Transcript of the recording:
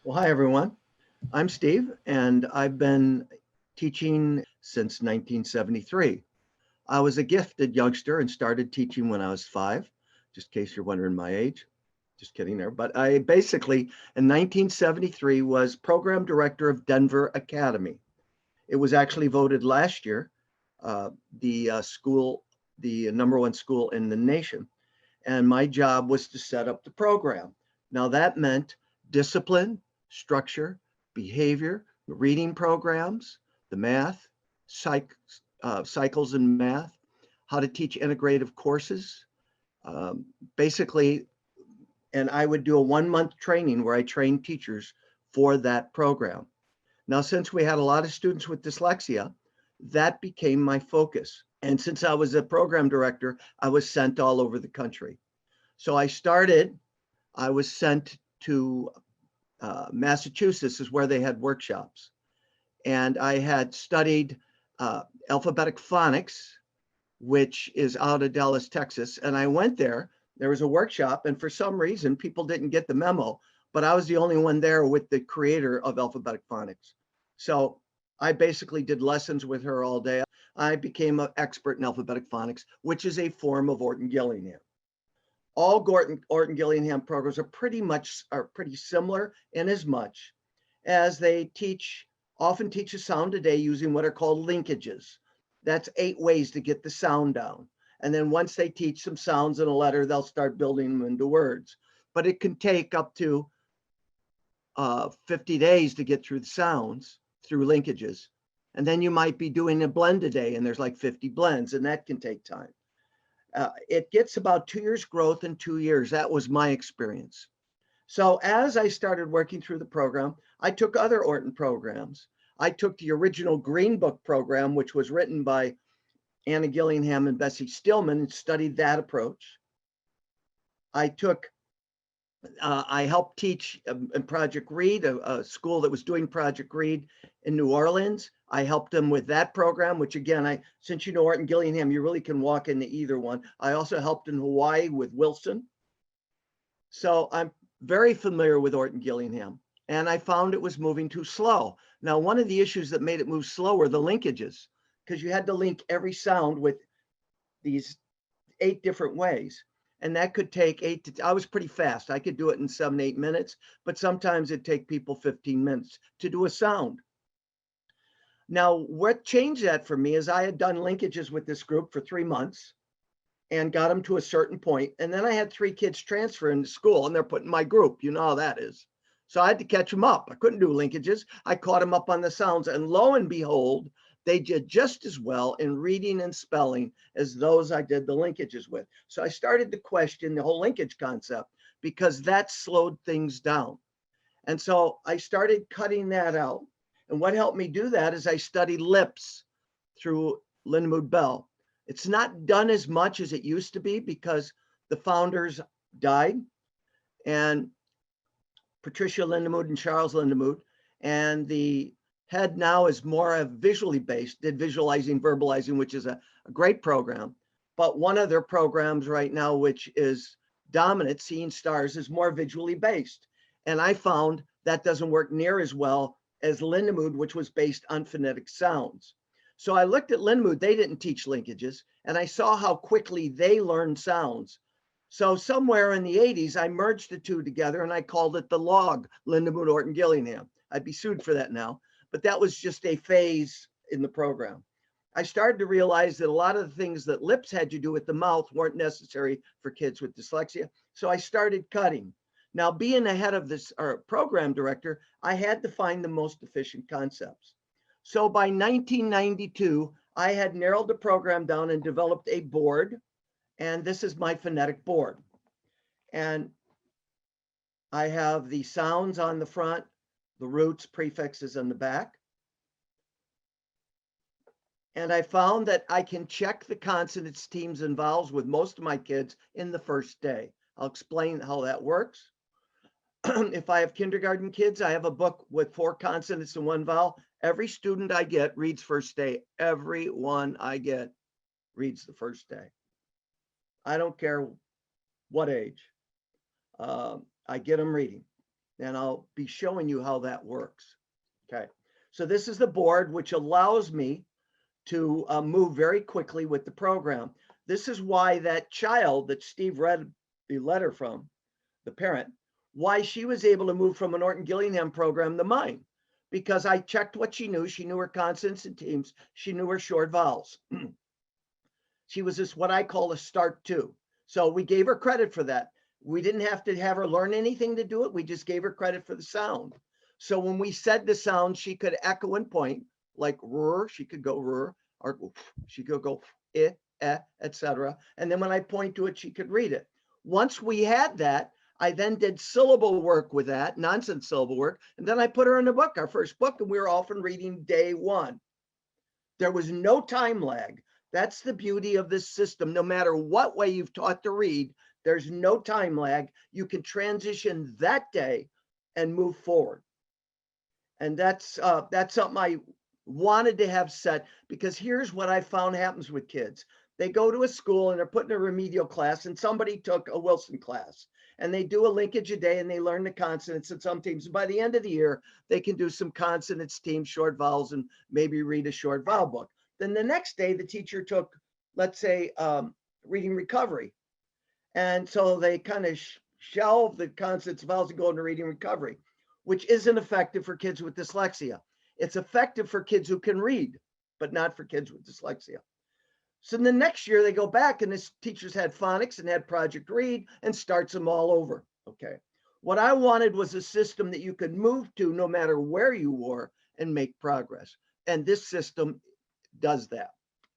Well, hi, everyone. I'm Steve, and I've been teaching since 1973. I was a gifted youngster and started teaching when I was 5, just in case you're wondering my age. Just kidding there. But I basically, in 1973, was program director of Denver Academy. It was actually voted last year uh, the number one school in the nation. And my job was to set up the program. Now that meant discipline, structure, behavior, the reading programs, the math, cycles in math, how to teach integrative courses. Basically, and I would do a 1 month training where I trained teachers for that program. Now, since we had a lot of students with dyslexia, that became my focus. And since I was a program director, I was sent all over the country. So I was sent to Massachusetts, is where they had workshops. And I had studied alphabetic phonics, which is out of Dallas, Texas. And I went there. There was a workshop, and for some reason, people didn't get the memo, but I was the only one there with the creator of alphabetic phonics. So I basically did lessons with her all day. I became an expert in alphabetic phonics, which is a form of Orton Gillingham. All Orton Gillingham programs are pretty similar in as much as they often teach a sound a day using what are called linkages. That's 8 ways to get the sound down. And then once they teach some sounds in a letter, they'll start building them into words. But it can take up to 50 days to get through the sounds through linkages. And then you might be doing a blend a day, and there's like 50 blends, and that can take time. It gets about 2 years growth in 2 years. That was my experience. So as I started working through the program, I took other Orton programs. I took the original Green Book program, which was written by Anna Gillingham and Bessie Stillman, and studied that approach. I helped teach in Project Read, a school that was doing Project Read in New Orleans. I helped them with that program, which again, since you know Orton Gillingham, you really can walk into either one. I also helped in Hawaii with Wilson. So I'm very familiar with Orton Gillingham, and I found it was moving too slow. Now, one of the issues that made it move slow were the linkages, because you had to link every sound with these 8 different ways. And that could take I was pretty fast. I could do it in 7, 8 minutes, but sometimes it'd take people 15 minutes to do a sound. Now, what changed that for me is I had done linkages with this group for 3 months and got them to a certain point. And then I had 3 kids transfer into school, and they're put in my group. You know how that is. So I had to catch them up. I couldn't do linkages. I caught them up on the sounds, and lo and behold, they did just as well in reading and spelling as those I did the linkages with. So I started to question the whole linkage concept, because that slowed things down. And so I started cutting that out. And what helped me do that is I studied lips through Lindemood Bell. It's not done as much as it used to be because the founders died, and Patricia Lindemood and Charles Lindemood, and the head now is more visually based, did visualizing, verbalizing, which is a great program. But one of their programs right now, which is dominant, Seeing Stars, is more visually based. And I found that doesn't work near as well as Lindemood, which was based on phonetic sounds. So I looked at Lindemood, they didn't teach linkages, and I saw how quickly they learned sounds. So somewhere in the 80s, I merged the two together and I called it the log, Lindemood Orton Gillingham. I'd be sued for that now, but that was just a phase in the program. I started to realize that a lot of the things that lips had to do with the mouth weren't necessary for kids with dyslexia. So I started cutting. Now, being the head of this program director, I had to find the most efficient concepts. So by 1992, I had narrowed the program down and developed a board. And this is my phonetic board. And I have the sounds on the front, the roots, prefixes on the back. And I found that I can check the consonants, teams, and vowels with most of my kids in the first day. I'll explain how that works. If I have kindergarten kids, I have a book with 4 consonants and 1 vowel. Every student I get reads first day. Every one I get reads the first day. I don't care what age. I get them reading. And I'll be showing you how that works. Okay. So this is the board, which allows me to move very quickly with the program. This is why that child that Steve read the letter from, the parent, why she was able to move from a Norton Gillingham program to mine, because I checked what she knew. She knew her consonants and teams. She knew her short vowels. She was just what I call a start two. So we gave her credit for that. We didn't have to have her learn anything to do it. We just gave her credit for the sound. So when we said the sound, she could echo and point, like rrr, she could go rrr, or she could go etc. And then when I point to it, she could read it. Once we had that, I then did syllable work with that, nonsense syllable work, and then I put her in the book, our first book, and we were often reading day one. There was no time lag. That's the beauty of this system. No matter what way you've taught to read, there's no time lag. You can transition that day and move forward. And that's something I wanted to have set, because here's what I found happens with kids. They go to a school and they're put in a remedial class, and somebody took a Wilson class, and they do a linkage a day and they learn the consonants and some teams. By the end of the year, they can do some consonants teams, short vowels, and maybe read a short vowel book. Then the next day, the teacher took, let's say, reading recovery. And so they kind of shelve the consonants, vowels, and go into reading recovery, which isn't effective for kids with dyslexia. It's effective for kids who can read, but not for kids with dyslexia. So the next year they go back, and this teacher's had phonics and had Project Read and starts them all over. Okay. What I wanted was a system that you could move to no matter where you were and make progress. And this system does that.